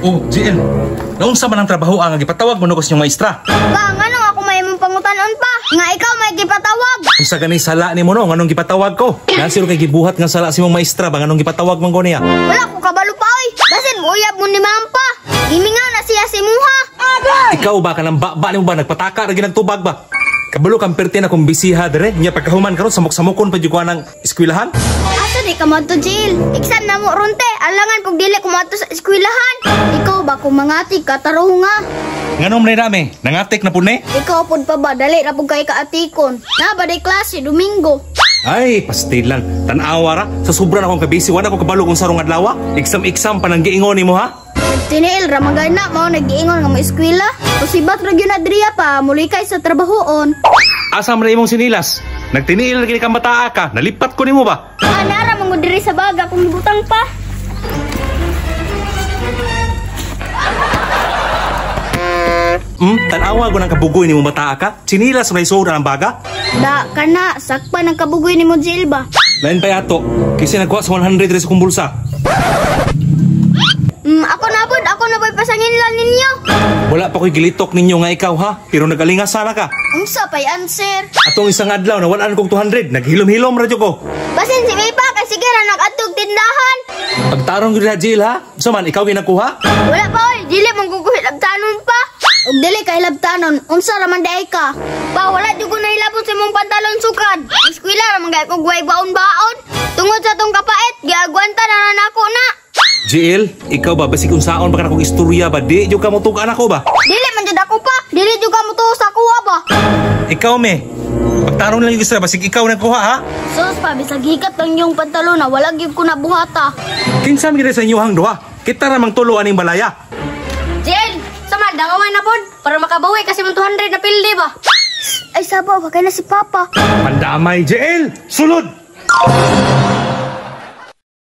Oh, GL. Naunsa man ang trabaho ang gipatawag mo nako sa inyong maestra? Ba, nganong ako may mong pangutanon pa? Nga ikaw may gipatawag. Unsa gani sala nimo no nganong gipatawag ko? Nasiro kay gibuhat nga sala si imong maestra ba nganong gipatawag man ko niya? Wala ko kabalo pa oy. Basin uyab mo ni Mampa. Gimingaw na siya si Muha. Ikaw ba kanang baba nimo ba nagpataka ra ginagtubag ba? Kabalo kang perti na kung bisiha dire, nya pagkahuman karon samok-samokon pa jud ko nang eskwelahan. Asa di ka madto, Jill? Exam na mo ronte. Alangan pag dili ko madto sa eskwelahan. Ikaw ba kung mangatik ka tarunga? Nganong man nami? Nangatik na pud ni? Ikaw pud pa ba dali ra pud kay kaatikon. Na ba day klase Domingo? Ay, pastilan. Tan-awa ra. Sa sobra na akong kabisi, wala ko kabalo kung sarong adlaw. Exam pa nang giingon nimo ha? Tiniil ra magana mao nag-iingon nga mo eskwela. Usibat ra gyud na driya pa mulikay sa trabahoon. Asa man imong sinilas? Nagtiniil na gini ka mataa ka. Nalipat ko nimo ba? Nara mo diri sa baga kung gibutang pa. Tan-awa ko ng kabugoy nimo mataa ka. Sinilas may soda ng baga. Da kana sakpa ng kabugoy nimo Jill ba? Lain pa yato. Kasi nagkuha sa 100 res kong bulsa. Ako na ba'y pasangin lang ninyo? Wala pa ko'y gilitok ninyo nga ikaw ha. Pero nagalingas sana ka. Unsa pa'y answer? Atong isang adlaw na walaan kong 200. Naghilom-hilom radyo ko. Basin si Mipa kay sige ra nag-atog tindahan. Pagtarong yun na Jill ha. Saman, ikaw ginakuha? Wala pa oy, dili mong guguhit labtanon pa. Ug dili kay labtanon, unsa ra man day ka? Pa wala jud ko nahilabot sa imong pantalon sukad. Eskwela ra man gay ko guway baon-baon. Tungod sa tong kapait, giagwanta na nako na. Jill, ikaw ba basig unsaon ba ka akong istorya ba? Di jud ka mo tugan ako ba? Dili man jud ako pa. Dili jud ka mo tuo sa kuha ba? Ikaw me. Pagtarong lang yung isra basig ikaw nagkuha ha. Sus pa bisag hikat lang yung pantalon na wala gyud ko nabuhata. Kinsa mi sa inyohang duha? Kita ra mang tulo aning balaya. Jill, sama dangaway na pod para makabawi kasi mong 200 na pildi ba? Ay sabaw, kay na si Papa. Pandamay, Jill! Sulod!